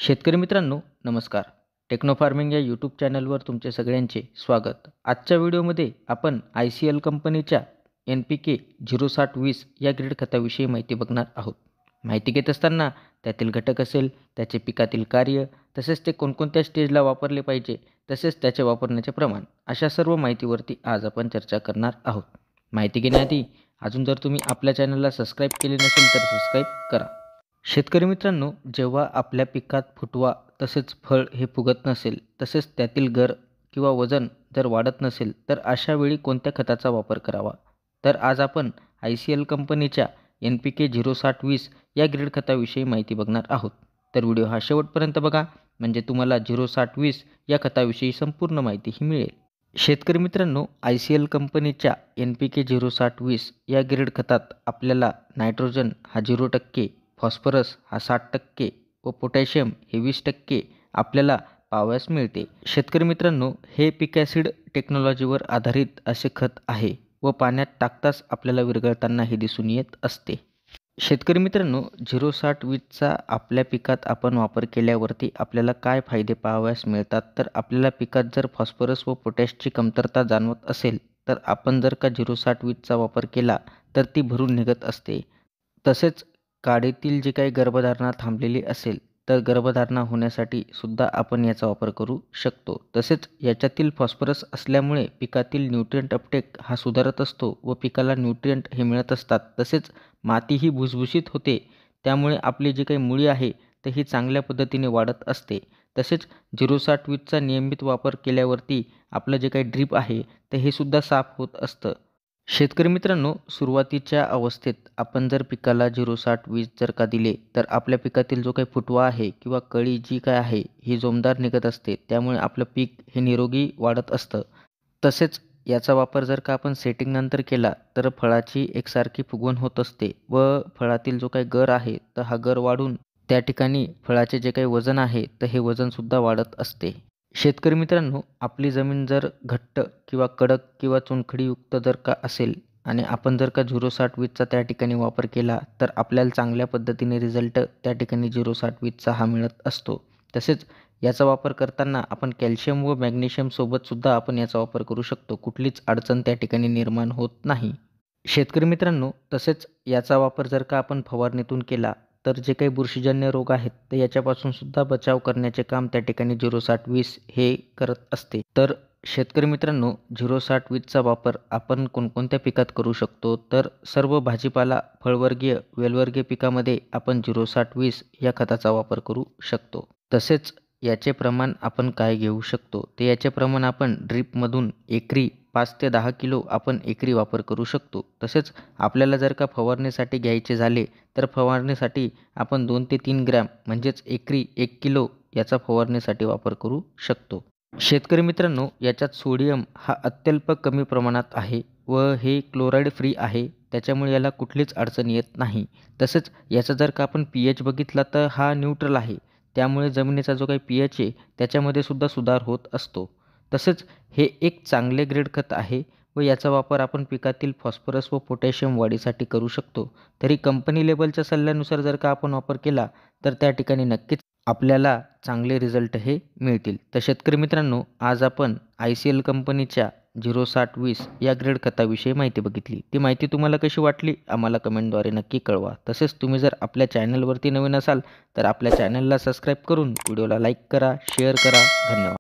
शेतकरी मित्रांनो नमस्कार. टेक्नो फार्मिंग या यूट्यूब चॅनलवर तुमचे सगळ्यांचे स्वागत. आजच्या व्हिडिओमध्ये आपण ICL कंपनीच्या NPK 0720 या ग्रेड खताविषयी माहिती बघणार आहोत. माहिती घेत असताना त्यातील घटक असेल, त्याचे पिकातील कार्य, तसेच ते कोणकोणत्या स्टेजला वापरले पाहिजे, तसेच त्याचे वापरण्याचे प्रमाण, अशा सर्व माहितीवरती आज आपण चर्चा करणार आहोत. माहिती घेण्याआधी अजून जर तुम्ही आपल्या चॅनलला सबस्क्राईब केले नसेल तर सबस्क्राईब करा. शेतकरी मित्रांनो, जेव्हा आपल्या पिकात फुटवा तसेच फळ हे फुगत नसेल, तसेच त्यातील गर किंवा वजन जर वाढत नसेल, तर अशा वेळी कोणत्या खताचा वापर करावा? तर आज आपण ICL कंपनीच्या NPK 0720 या ग्रेड खताविषयी माहिती बघणार आहोत. तर व्हिडिओ हा शेवटपर्यंत बघा, म्हणजे तुम्हाला 0720 या खताविषयी संपूर्ण माहितीही मिळेल. शेतकरी मित्रांनो, ICL कंपनीच्या NPK 0720 या ग्रेड खतात आपल्याला नायट्रोजन हा 0%, फॉस्फरस हा 60% व पोटॅशियम हे 20% आपल्याला पाहावयास मिळते. शेतकरी मित्रांनो, हे पीक ॲसिड टेक्नॉलॉजीवर आधारित असे खत आहे व पाण्यात टाकताच आपल्याला विरघळतानाही दिसून येत असते. शेतकरी मित्रांनो, 0720चा आपल्या पिकात आपण वापर केल्यावरती आपल्याला काय फायदे पाहावयास मिळतात? तर आपल्याला पिकात जर फॉस्फरस व पोटॅशची कमतरता जाणवत असेल, तर आपण जर का 0720चा वापर केला तर ती भरून निघत असते. तसेच काडीतील जे काही गर्भधारणा थांबलेली असेल, तर गर्भधारणा होण्यासाठी सुद्धा आपण याचा वापर करू शकतो. तसेच याच्यातील फॉस्फरस असल्यामुळे पिकातील न्यूट्रिएंट अपटेक हा सुधारत असतो व पिकाला न्यूट्रिएंट हे मिळत असतात. तसेच मातीही भुसभुशीत होते, त्यामुळे आपली जी काही मुळी आहे तर ही चांगल्या पद्धतीने वाढत असते. तसेच 0720चा नियमित वापर केल्यावरती आपलं जे काही ड्रीप आहे तर हे सुद्धा साफ होत असतं. शेतकरी मित्रांनो, सुरुवातीच्या अवस्थेत आपण जर पिकाला 0720 जर का दिले, तर आपल्या पिकातील जो काही फुटवा आहे किंवा कळी जी काय आहे ही जोमदार निघत असते, त्यामुळे आपलं पीक हे निरोगी वाढत असतं. तसेच याचा वापर जर का आपण सेटिंगनंतर केला तर फळाची एकसारखी फुगवण होत असते व फळातील जो काही गर आहे तर हा गर वाढून त्या ठिकाणी फळाचे जे काही वजन आहे तर हे वजनसुद्धा वाढत असते. शेतकरी मित्रांनो, आपली जमीन जर घट्ट किंवा कडक किंवा चुनखडीयुक्त जर का असेल आणि आपण जर का 0720चा त्या ठिकाणी वापर केला, तर आपल्याला चांगल्या पद्धतीने रिझल्ट त्या ठिकाणी 0720चा हा मिळत असतो. तसेच याचा वापर करताना आपण कॅल्शियम व मॅग्नेशियम सोबतसुद्धा आपण याचा वापर करू शकतो. कुठलीच अडचण त्या ठिकाणी निर्माण होत नाही. शेतकरी मित्रांनो, तसेच याचा वापर जर का आपण फवारणीतून केला, तर जे काही बुरशीजन्य रोग आहेत तर याच्यापासून सुद्धा बचाव करण्याचे काम त्या ठिकाणी 0720 हे करत असते. तर शेतकरी मित्रांनो, 0720चा वापर आपण कोणकोणत्या पिकात करू शकतो? तर सर्व भाजीपाला, फळवर्गीय, वेलवर्गीय पिकामध्ये आपण 0720 या खताचा वापर करू शकतो. तसेच याचे प्रमाण आपण काय घेऊ शकतो? तर याचे प्रमाण आपण ड्रीपमधून एकरी 5 ते 10 किलो आपण एकरी वापर करू शकतो. तसेच आपल्याला जर का फवारणीसाठी घ्यायचे झाले, तर फवारणीसाठी आपण 2 ते 3 ग्रॅम म्हणजेच एकरी 1 किलो याचा फवारणीसाठी वापर करू शकतो. शेतकरी मित्रांनो, याच्यात सोडियम हा अत्यल्प कमी प्रमाणात आहे व हे क्लोराईड फ्री आहे, त्याच्यामुळे याला कुठलीच अडचण येत नाही. तसेच याचा जर का आपण pH बघितला तर हा न्यूट्रल आहे, त्यामुळे जमिनीचा जो काही pH आहे त्याच्यामध्ये सुद्धा सुधार होत असतो. तसेच हे एक चांगले ग्रेड खत आहे व याचा वापर आपण पिकातील फॉस्फरस व पोटॅशियम वाढीसाठी करू शकतो. तरी कंपनी लेबलच्या सल्ल्यानुसार जर का आपण वापर केला तर त्या ठिकाणी नक्कीच आपल्याला चांगले रिझल्ट हे मिळतील. तर शेतकरी मित्रांनो, आज आपण ICL कंपनीच्या 0720 या ग्रेड खताविषयी माहिती बघितली. ती माहिती तुम्हाला कशी वाटली आम्हाला कमेंटद्वारे नक्की कळवा. तसेच तुम्ही जर आपल्या चॅनलवरती नवीन असाल तर आपल्या चॅनलला सबस्क्राईब करून व्हिडिओला लाईक करा, शेअर करा. धन्यवाद.